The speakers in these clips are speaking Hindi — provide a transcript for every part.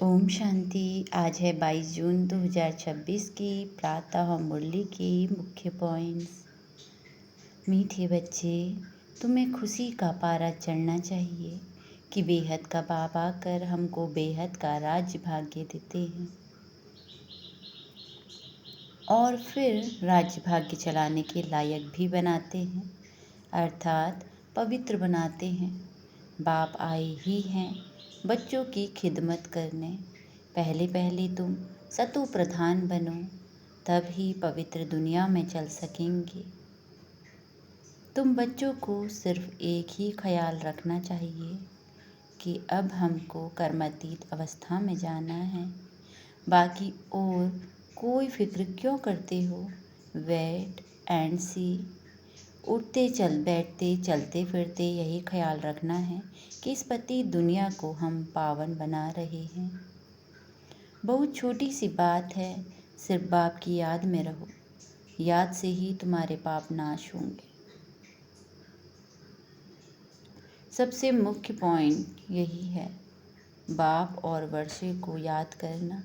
ओम शांति। आज है 22 जून 2026 की प्रातः मुरली की मुख्य पॉइंट्स। मीठे बच्चे, तुम्हें खुशी का पारा चढ़ना चाहिए कि बेहद का बाप आकर हमको बेहद का राज्य भाग्य देते हैं और फिर राज्य भाग्य चलाने के लायक भी बनाते हैं, अर्थात पवित्र बनाते हैं। बाप आए ही हैं बच्चों की खिदमत करने। पहले पहले तुम सतो प्रधान बनो, तब ही पवित्र दुनिया में चल सकेंगे। तुम बच्चों को सिर्फ एक ही ख्याल रखना चाहिए कि अब हमको कर्मातीत अवस्था में जाना है। बाकी और कोई फिक्र क्यों करते हो? वेट एंड सी। उठते चल बैठते चलते फिरते यही ख्याल रखना है कि इस पति दुनिया को हम पावन बना रहे हैं। बहुत छोटी सी बात है, सिर्फ बाप की याद में रहो। याद से ही तुम्हारे पाप नाश होंगे। सबसे मुख्य पॉइंट यही है, बाप और वर्षे को याद करना।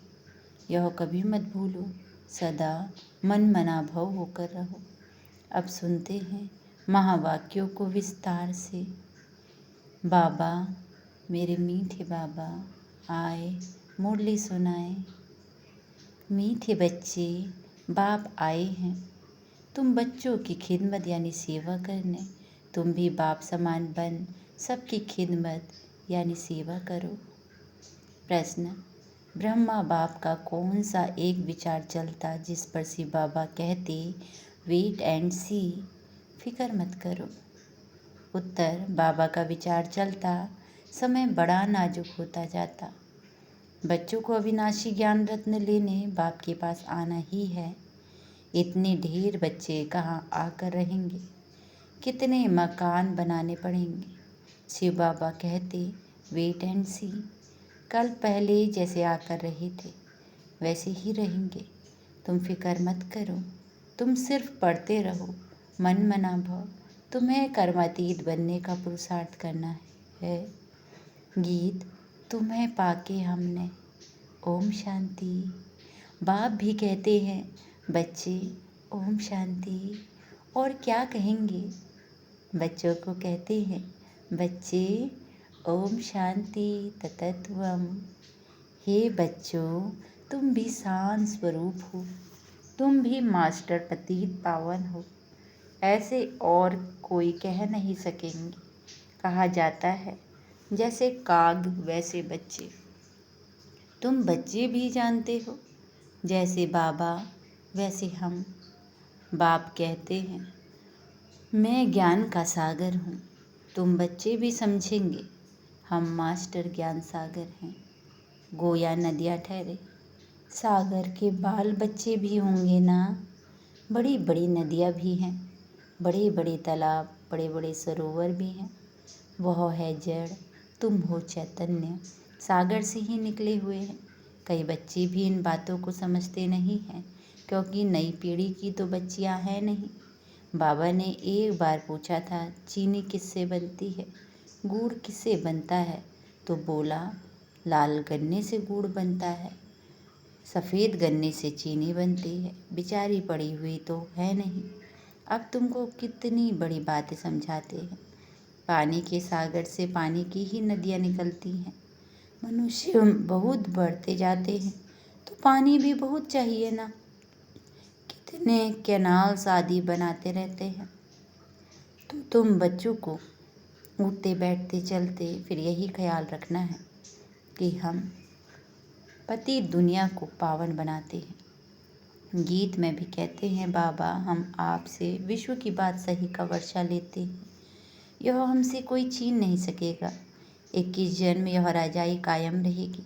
यह कभी मत भूलो, सदा मन मना भव होकर रहो। अब सुनते हैं महावाक्यों को विस्तार से। बाबा, मेरे मीठे बाबा आए मुरली सुनाए। मीठे बच्चे, बाप आए हैं तुम बच्चों की खिदमत यानी सेवा करने। तुम भी बाप समान बन सबकी खिदमत यानी सेवा करो। प्रश्न, ब्रह्मा बाप का कौन सा एक विचार चलता जिस पर शिव बाबा कहते वेट एंड सी, फिक्र मत करो? उत्तर, बाबा का विचार चलता समय बड़ा नाजुक होता जाता। बच्चों को अविनाशी ज्ञान रत्न लेने बाप के पास आना ही है। इतने ढेर बच्चे कहाँ आकर रहेंगे? कितने मकान बनाने पड़ेंगे? शिव बाबा कहते वेट एंड सी। कल पहले जैसे आकर रहे थे वैसे ही रहेंगे। तुम फिक्र मत करो, तुम सिर्फ पढ़ते रहो। मन मना भव। तुम्हें कर्मातीत बनने का पुरुषार्थ करना है। गीत तुम्हें पाके हमने। ओम शांति। बाप भी कहते हैं बच्चे ओम शांति, और क्या कहेंगे? बच्चों को कहते हैं बच्चे ओम शांति ततत्वम। हे बच्चों, तुम भी शांत स्वरूप हो, तुम भी मास्टर पतित पावन हो। ऐसे और कोई कह नहीं सकेंगे। कहा जाता है जैसे काग वैसे बच्चे। तुम बच्चे भी जानते हो, जैसे बाबा वैसे हम। बाप कहते हैं मैं ज्ञान का सागर हूँ। तुम बच्चे भी समझेंगे हम मास्टर ज्ञान सागर हैं। गोया नदियाँ ठहरे, सागर के बाल बच्चे भी होंगे ना। बड़ी बड़ी नदियाँ भी हैं, बड़े बड़े तालाब, बड़े बड़े सरोवर भी हैं। वह है जड़, तुम हो चैतन्य, सागर से ही निकले हुए हैं। कई बच्चे भी इन बातों को समझते नहीं हैं, क्योंकि नई पीढ़ी की तो बच्चियां हैं नहीं। बाबा ने एक बार पूछा था चीनी किससे बनती है, गुड़ किससे बनता है? तो बोला लाल गन्ने से गुड़ बनता है, सफ़ेद गन्ने से चीनी बनती है। बेचारी पड़ी हुई तो है नहीं। अब तुमको कितनी बड़ी बातें समझाते हैं। पानी के सागर से पानी की ही नदियाँ निकलती हैं। मनुष्य बहुत बढ़ते जाते हैं तो पानी भी बहुत चाहिए ना। कितने कैनाल्स आदि बनाते रहते हैं। तो तुम बच्चों को उठते बैठते चलते फिर यही ख्याल रखना है कि हम पति दुनिया को पावन बनाते हैं। गीत में भी कहते हैं बाबा हम आपसे विश्व की बात सही का वर्षा लेते हैं। यह हमसे कोई छीन नहीं सकेगा। 21 जन्म यह राजाई कायम रहेगी।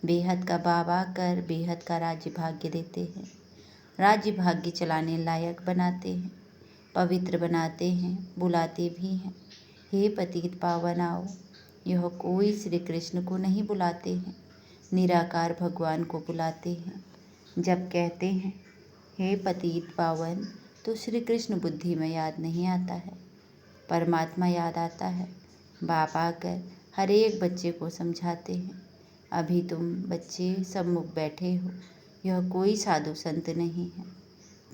बेहद का बाबा कर बेहद का राज्य भाग्य देते हैं। राज्य भाग्य चलाने लायक बनाते हैं, पवित्र बनाते हैं, बुलाते भी हैं। हे पतित पावन आओ। यह कोई श्री कृष्ण को नहीं बुलाते हैं, निराकार भगवान को बुलाते हैं। जब कहते हैं हे पतित पावन तो श्री कृष्ण बुद्धि में याद नहीं आता है, परमात्मा याद आता है। बाप आकर हर एक बच्चे को समझाते हैं अभी तुम बच्चे सम्मुख बैठे हो, यह कोई साधु संत नहीं है।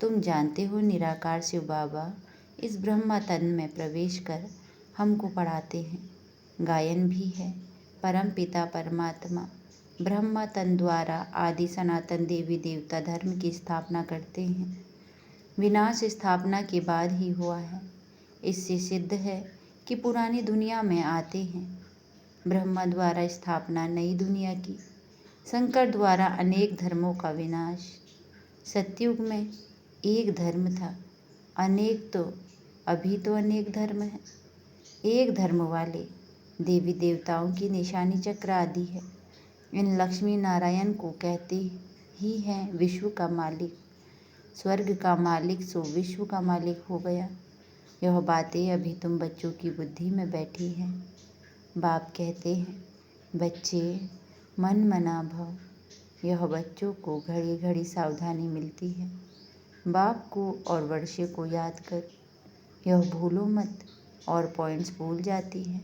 तुम जानते हो निराकार शिव बाबा इस ब्रह्मा तन में प्रवेश कर हमको पढ़ाते हैं। गायन भी है, परम पिता परमात्मा ब्रह्मा तन द्वारा आदि सनातन देवी देवता धर्म की स्थापना करते हैं। विनाश स्थापना के बाद ही हुआ है। इससे सिद्ध है कि पुरानी दुनिया में आते हैं। ब्रह्मा द्वारा स्थापना नई दुनिया की, शंकर द्वारा अनेक धर्मों का विनाश। सतयुग में एक धर्म था, अनेक तो अभी तो अनेक धर्म है। एक धर्म वाले देवी देवताओं की निशानी चक्र आदि है। इन लक्ष्मी नारायण को कहते ही हैं विश्व का मालिक। स्वर्ग का मालिक सो विश्व का मालिक हो गया। यह बातें अभी तुम बच्चों की बुद्धि में बैठी हैं। बाप कहते हैं, बच्चे मन मना भव। यह बच्चों को घड़ी घड़ी सावधानी मिलती है। बाप को और वर्षे को याद कर, यह भूलो मत। और पॉइंट्स भूल जाती है।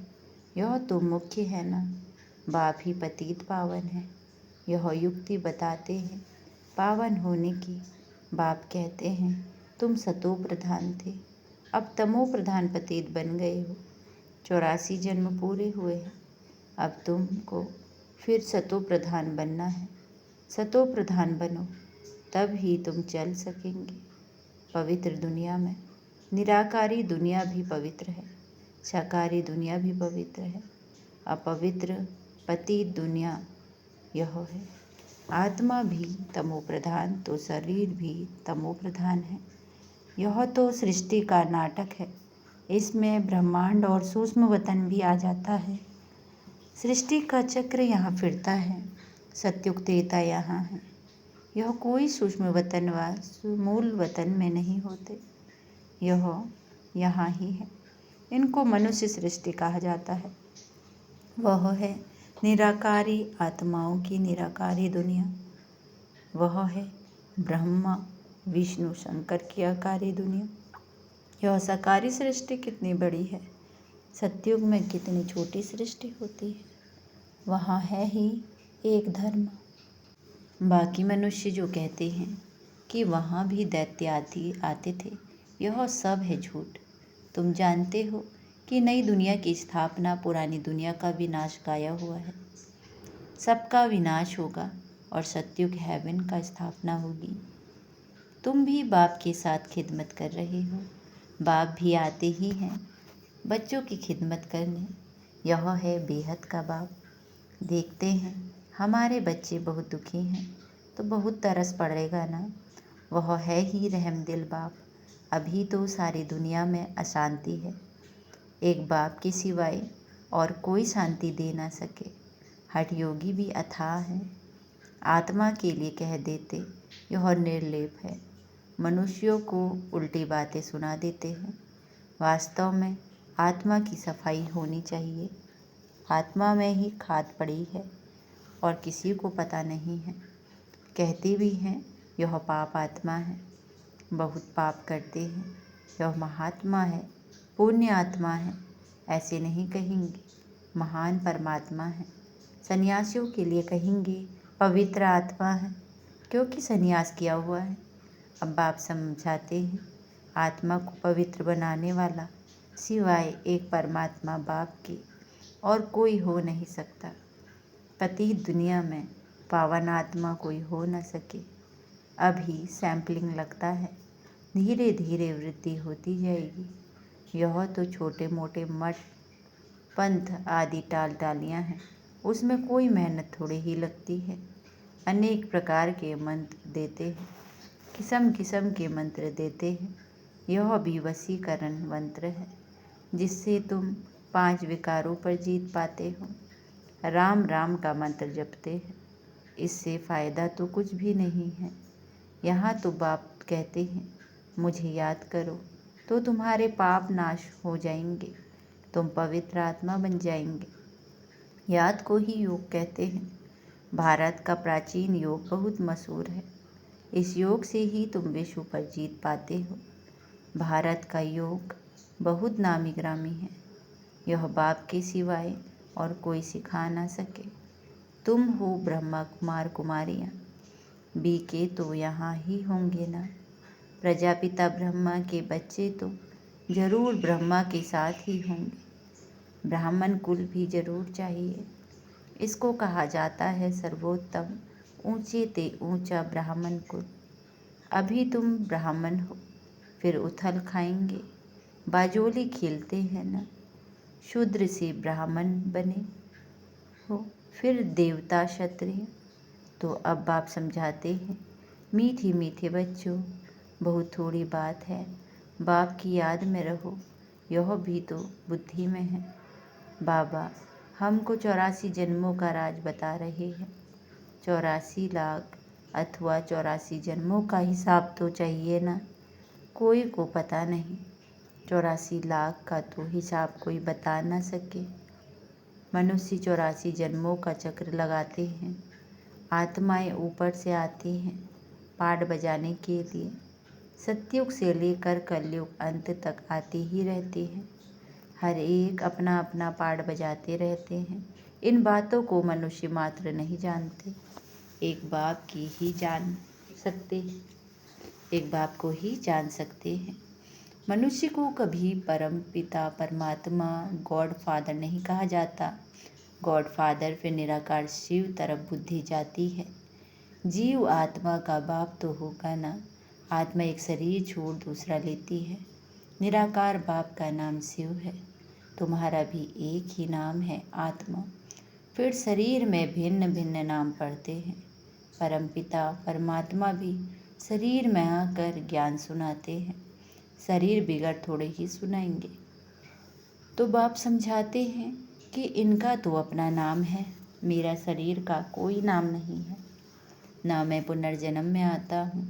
यह तो मुख्य है ना। बाप ही पतित पावन है। यह युक्ति बताते हैं पावन होने की। बाप कहते हैं तुम सतो प्रधान थे, अब तमो प्रधान पतित बन गए हो। 84 जन्म पूरे हुए हैं। अब तुमको फिर सतो प्रधान बनना है। सतो प्रधान बनो, तब ही तुम चल सकेंगे पवित्र दुनिया में। निराकारी दुनिया भी पवित्र है, साकारी दुनिया भी पवित्र है। अपवित्र पतित दुनिया यह है। आत्मा भी तमो प्रधान तो शरीर भी तमो प्रधान है। यह तो सृष्टि का नाटक है। इसमें ब्रह्मांड और सूक्ष्म वतन भी आ जाता है। सृष्टि का चक्र यहाँ फिरता है। सत्युग त्रेता यहाँ है। यह कोई सूक्ष्म वतन व मूल वतन में नहीं होते। यह यहाँ ही है। इनको मनुष्य सृष्टि कहा जाता है। वह है निराकारी आत्माओं की निराकारी दुनिया। वह है ब्रह्मा विष्णु शंकर की आकारी दुनिया। यह साकारी सृष्टि कितनी बड़ी है। सतयुग में कितनी छोटी सृष्टि होती है। वहाँ है ही एक धर्म। बाकी मनुष्य जो कहते हैं कि वहाँ भी दैत्य आते थे, यह सब है झूठ। तुम जानते हो कि नई दुनिया की स्थापना पुरानी दुनिया का विनाश गाया हुआ है। सबका विनाश होगा और सतयुग हेवन का स्थापना होगी। तुम भी बाप के साथ खिदमत कर रहे हो। बाप भी आते ही हैं बच्चों की खिदमत करने। यह है बेहद का बाप। देखते हैं हमारे बच्चे बहुत दुखी हैं तो बहुत तरस पड़ेगा ना। वह है ही रहमदिल बाप। अभी तो सारी दुनिया में अशांति है। एक बाप के सिवाय और कोई शांति दे ना सके। हठ योगी भी अथाह है। आत्मा के लिए कह देते यह निर्लेप है। मनुष्यों को उल्टी बातें सुना देते हैं। वास्तव में आत्मा की सफाई होनी चाहिए। आत्मा में ही खाद पड़ी है और किसी को पता नहीं है। कहते भी हैं यह पाप आत्मा है, बहुत पाप करते हैं। यह महात्मा है, पुण्य आत्मा है, ऐसे नहीं कहेंगे। महान परमात्मा है। सन्यासियों के लिए कहेंगे पवित्र आत्मा है, क्योंकि सन्यास किया हुआ है। अब बाप समझाते हैं आत्मा को पवित्र बनाने वाला सिवाय एक परमात्मा बाप के और कोई हो नहीं सकता। पतित दुनिया में पावन आत्मा कोई हो न सके। अभी सैंपलिंग लगता है, धीरे धीरे वृद्धि होती जाएगी। यह तो छोटे मोटे मठ पंथ आदि टालियाँ हैं, उसमें कोई मेहनत थोड़ी ही लगती है। अनेक प्रकार के मंत्र देते हैं, किस्म किस्म के मंत्र देते हैं। यह भी वशीकरण मंत्र है, जिससे तुम 5 विकारों पर जीत पाते हो। राम राम का मंत्र जपते हैं, इससे फ़ायदा तो कुछ भी नहीं है। यहाँ तो बाप कहते हैं मुझे याद करो तो तुम्हारे पाप नाश हो जाएंगे, तुम पवित्र आत्मा बन जाएंगे। याद को ही योग कहते हैं। भारत का प्राचीन योग बहुत मशहूर है। इस योग से ही तुम विश्व पर जीत पाते हो। भारत का योग बहुत नामी ग्रामी है। यह बाप के सिवाय और कोई सिखा ना सके। तुम हो ब्रह्मा कुमार कुमारियाँ, बीके तो यहाँ ही होंगे ना। प्रजापिता ब्रह्मा के बच्चे तो जरूर ब्रह्मा के साथ ही होंगे। ब्राह्मण कुल भी जरूर चाहिए। इसको कहा जाता है सर्वोत्तम, ऊंचे ते ऊंचा ब्राह्मण कुल। अभी तुम ब्राह्मण हो, फिर उथल खाएंगे, बाजोली खेलते हैं ना। शूद्र से ब्राह्मण बने हो, फिर देवता क्षत्रिय। तो अब बाप समझाते हैं, मीठे मीठे बच्चों, बहुत थोड़ी बात है, बाप की याद में रहो, यह भी तो बुद्धि में है। बाबा हमको 84 जन्मों का राज बता रहे हैं। 84 लाख अथवा 84 जन्मों का हिसाब तो चाहिए ना। कोई को पता नहीं, 84 लाख का तो हिसाब कोई बता ना सके। मनुष्य 84 जन्मों का चक्र लगाते हैं। आत्माएं ऊपर से आती हैं पाठ बजाने के लिए। सतयुग से लेकर कलयुग अंत तक आती ही रहती हैं। हर एक अपना अपना पाठ बजाते रहते हैं। इन बातों को मनुष्य मात्र नहीं जानते, एक बाप की ही जान सकते हैं, एक बाप को ही जान सकते हैं। मनुष्य को कभी परम पिता परमात्मा गॉड फादर नहीं कहा जाता। गॉड फादर फिर निराकार शिव तरफ बुद्धि जाती है। जीव आत्मा का बाप तो होगा ना। आत्मा एक शरीर छोड़ दूसरा लेती है। निराकार बाप का नाम शिव है। तुम्हारा भी एक ही नाम है आत्मा। फिर शरीर में भिन्न भिन्न नाम पढ़ते हैं। परमपिता परमात्मा भी शरीर में आकर ज्ञान सुनाते हैं। शरीर बिगड़ थोड़े ही सुनाएंगे। तो बाप समझाते हैं कि इनका तो अपना नाम है, मेरा शरीर का कोई नाम नहीं है। ना मैं पुनर्जन्म में आता हूँ,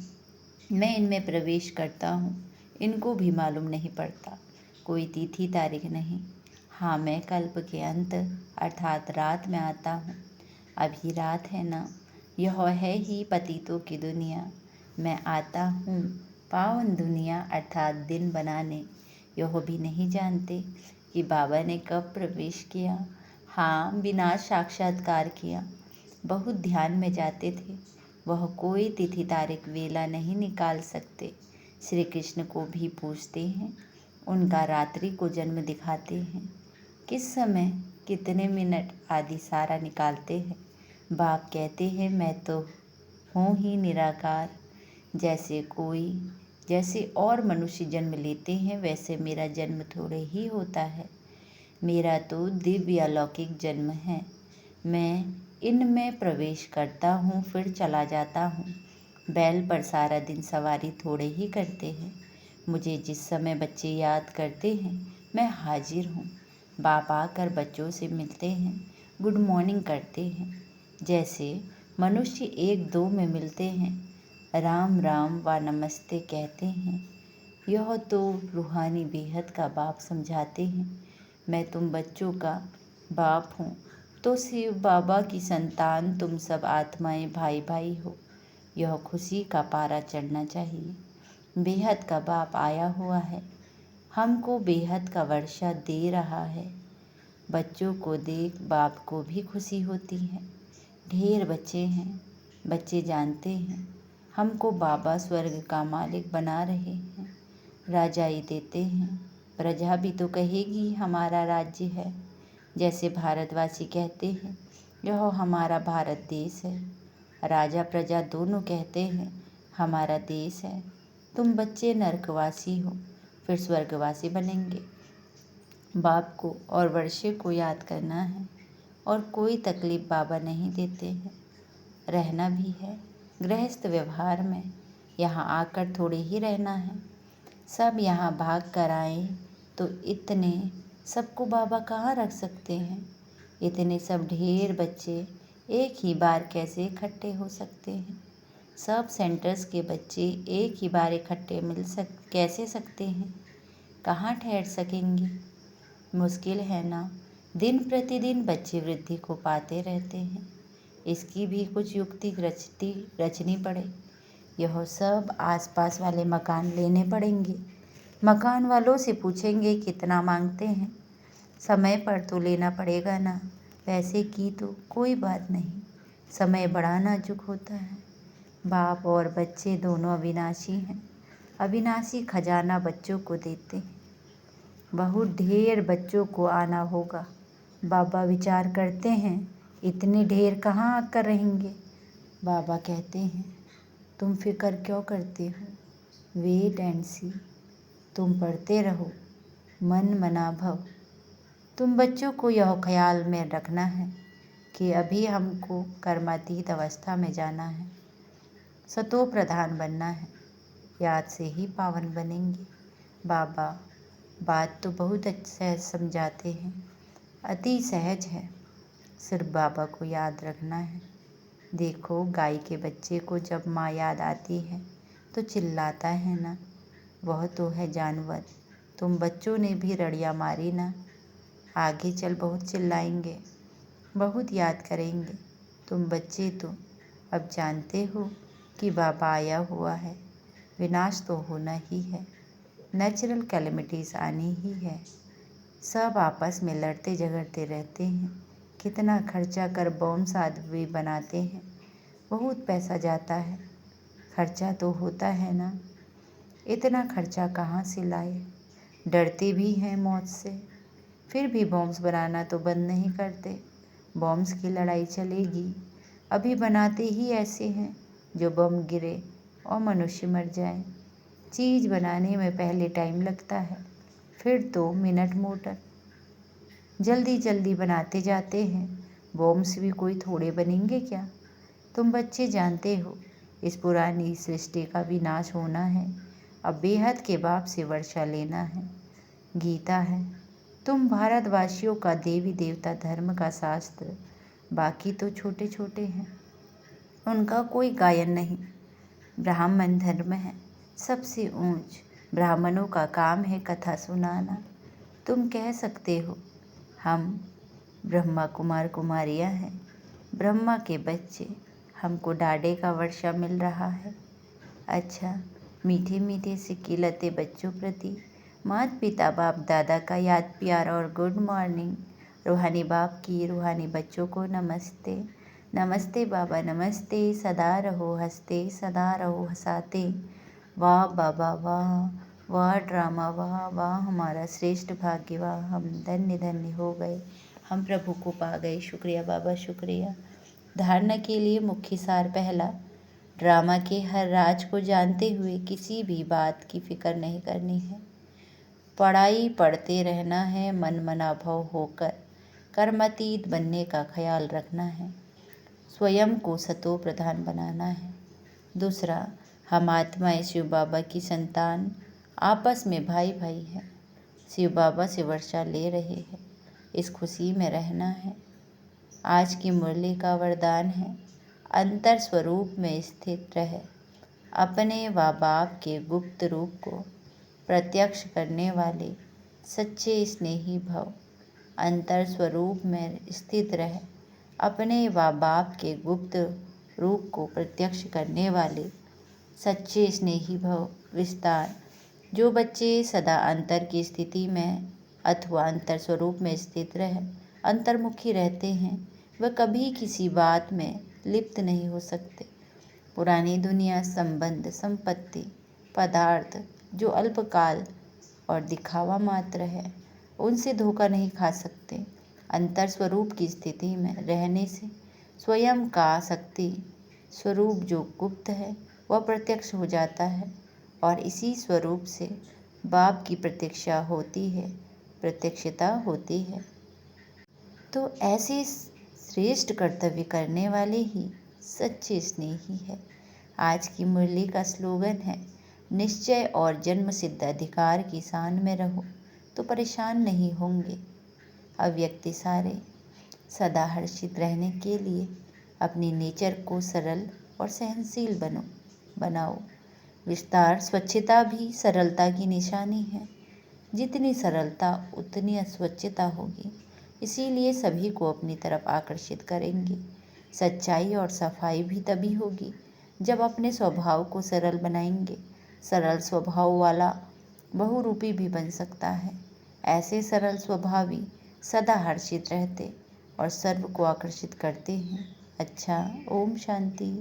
मैं इनमें प्रवेश करता हूँ, इनको भी मालूम नहीं पड़ता। कोई तिथि तारीख नहीं। हाँ, मैं कल्प के अंत अर्थात रात में आता हूँ। अभी रात है ना, यह है ही पतितों की दुनिया। मैं आता हूँ पावन दुनिया अर्थात दिन बनाने। यह भी नहीं जानते कि बाबा ने कब प्रवेश किया। हाँ, बिना साक्षात्कार किया। बहुत ध्यान में जाते थे। वह कोई तिथि तारीख वेला नहीं निकाल सकते। श्री कृष्ण को भी पूछते हैं, उनका रात्रि को जन्म दिखाते हैं, किस समय कितने मिनट आदि सारा निकालते हैं। बाप कहते हैं, मैं तो हूँ ही निराकार। जैसे और मनुष्य जन्म लेते हैं वैसे मेरा जन्म थोड़े ही होता है। मेरा तो दिव्य अलौकिक जन्म है। मैं इनमें प्रवेश करता हूँ फिर चला जाता हूँ। बैल पर सारा दिन सवारी थोड़े ही करते हैं। मुझे जिस समय बच्चे याद करते हैं मैं हाजिर हूँ। बाप आकर बच्चों से मिलते हैं, गुड मॉर्निंग करते हैं। जैसे मनुष्य एक दो में मिलते हैं, राम राम व नमस्ते कहते हैं। यह तो रूहानी बेहद का बाप समझाते हैं। मैं तुम बच्चों का बाप हूँ, तो शिव बाबा की संतान तुम सब आत्माएं भाई भाई हो। यह खुशी का पारा चढ़ना चाहिए। बेहद का बाप आया हुआ है, हमको बेहद का वर्षा दे रहा है। बच्चों को देख बाप को भी खुशी होती है। ढेर बच्चे हैं, बच्चे जानते हैं हमको बाबा स्वर्ग का मालिक बना रहे हैं। राजाई देते हैं, प्रजा भी तो कहेगी हमारा राज्य है। जैसे भारतवासी कहते हैं यह हमारा भारत देश है। राजा प्रजा दोनों कहते हैं हमारा देश है। तुम बच्चे नरकवासी हो, फिर स्वर्गवासी बनेंगे। बाप को और वर्षे को याद करना है और कोई तकलीफ बाबा नहीं देते हैं। रहना भी है गृहस्थ व्यवहार में। यहाँ आकर थोड़े ही रहना है। सब यहाँ भाग कर आए तो इतने सबको बाबा कहाँ रख सकते हैं। इतने सब ढेर बच्चे एक ही बार कैसे इकट्ठे हो सकते हैं। सब सेंटर्स के बच्चे एक ही बार इकट्ठे कैसे सकते हैं। कहाँ ठहर सकेंगे, मुश्किल है ना। दिन प्रतिदिन बच्चे वृद्धि को पाते रहते हैं। इसकी भी कुछ युक्ति रचनी पड़े। यह सब आसपास वाले मकान लेने पड़ेंगे। मकान वालों से पूछेंगे कितना मांगते हैं। समय पर तो लेना पड़ेगा ना, पैसे की तो कोई बात नहीं। समय बड़ा नाजुक होता है। बाप और बच्चे दोनों अविनाशी हैं। अविनाशी खजाना बच्चों को देते हैं। बहुत ढेर बच्चों को आना होगा। बाबा विचार करते हैं, इतने ढेर कहाँ आकर रहेंगे। बाबा कहते हैं, तुम फिक्र क्यों करते हो, वेट एंड सी। तुम पढ़ते रहो, मन मना भव। तुम बच्चों को यह ख्याल में रखना है कि अभी हमको कर्मातीत अवस्था में जाना है, सतो प्रधान बनना है, याद से ही पावन बनेंगे। बाबा बात तो बहुत सहज समझाते हैं, अति सहज है, सिर्फ बाबा को याद रखना है। देखो, गाय के बच्चे को जब माँ याद आती है तो चिल्लाता है ना, वह तो है जानवर। तुम बच्चों ने भी रड़ियाँ मारी ना, आगे चल बहुत चिल्लाएंगे, बहुत याद करेंगे। तुम बच्चे तो अब जानते हो कि बाबा आया हुआ है, विनाश तो होना ही है, नेचुरल कैलेमिटीज़ आनी ही है। सब आपस में लड़ते झगड़ते रहते हैं। कितना खर्चा कर बॉम्ब्स आदि बनाते हैं, बहुत पैसा जाता है, खर्चा तो होता है ना। इतना खर्चा कहाँ से लाए। डरते भी हैं मौत से, फिर भी बॉम्ब्स बनाना तो बंद नहीं करते। बॉम्ब्स की लड़ाई चलेगी। अभी बनाते ही ऐसे हैं जो बम गिरे और मनुष्य मर जाए। चीज़ बनाने में पहले टाइम लगता है, फिर तो मिनट मोटर। जल्दी जल्दी बनाते जाते हैं। बॉम्ब्स भी कोई थोड़े बनेंगे क्या। तुम बच्चे जानते हो, इस पुरानी सृष्टि का विनाश होना है। अब बेहद के बाप से वर्षा लेना है। गीता है। तुम भारतवासियों का देवी देवता धर्म का शास्त्र, बाकी तो छोटे छोटे हैं, उनका कोई गायन नहीं। ब्राह्मण धर्म है सबसे ऊंच। ब्राह्मणों का काम है कथा सुनाना। तुम कह सकते हो, हम ब्रह्मा कुमार कुमारियाँ हैं, ब्रह्मा के बच्चे, हमको डाडे का वर्षा मिल रहा है। अच्छा, मीठे मीठे से किलते बच्चों प्रति माता पिता बाप दादा का याद प्यार और गुड मॉर्निंग। रूहानी बाप की रूहानी बच्चों को नमस्ते। नमस्ते बाबा नमस्ते, सदा रहो हंसते, सदा रहो हंसाते। वाह बाबा वाह, वाह ड्रामा वाह, वाह हमारा श्रेष्ठ भाग्य, वाह हम धन्य धन्य हो गए, हम प्रभु को पा गए। शुक्रिया बाबा शुक्रिया। धारणा के लिए मुख्य सार पहला, ड्रामा के हर राज को जानते हुए किसी भी बात की फिक्र नहीं करनी है। पढ़ाई पढ़ते रहना है, मन मना भव होकर कर्मातीत बनने का ख्याल रखना है। स्वयं को सतो प्रधान बनाना है। दूसरा, हम आत्माएं शिव बाबा की संतान, आपस में भाई भाई हैं, शिव बाबा से वर्षा ले रहे हैं, इस खुशी में रहना है। आज की मुरली का वरदान है, अंतर स्वरूप में स्थित रहे, अपने व बाप के गुप्त रूप को प्रत्यक्ष करने वाले सच्चे स्नेही भव। अंतर स्वरूप में स्थित रहे, अपने व बाप के गुप्त रूप को प्रत्यक्ष करने वाले सच्चे स्नेही भव। विस्तार, जो बच्चे सदा अंतर की स्थिति में अथवा अंतर स्वरूप में स्थित रहे अंतर्मुखी रहते हैं, वह कभी किसी बात में लिप्त नहीं हो सकते। पुरानी दुनिया, संबंध, संपत्ति, पदार्थ जो अल्पकाल और दिखावा मात्र है, उनसे धोखा नहीं खा सकते। अंतर स्वरूप की स्थिति में रहने से स्वयं का शक्ति स्वरूप जो गुप्त है वह प्रत्यक्ष हो जाता है, और इसी स्वरूप से बाप की प्रत्यक्षता होती है। तो ऐसे श्रेष्ठ कर्तव्य करने वाले ही सच्चे स्नेही है। आज की मुरली का स्लोगन है, निश्चय और जन्म सिद्ध अधिकार की शान में रहो तो परेशान नहीं होंगे। अव्यक्ति सारे, सदा हर्षित रहने के लिए अपनी नेचर को सरल और सहनशील बनाओ। विस्तार, स्वच्छता भी सरलता की निशानी है। जितनी सरलता उतनी अस्वच्छता होगी, इसीलिए सभी को अपनी तरफ आकर्षित करेंगे। सच्चाई और सफाई भी तभी होगी जब अपने स्वभाव को सरल बनाएंगे। सरल स्वभाव वाला बहुरूपी भी बन सकता है। ऐसे सरल स्वभावी सदा हर्षित रहते और सर्व को आकर्षित करते हैं। अच्छा, ओम शांति।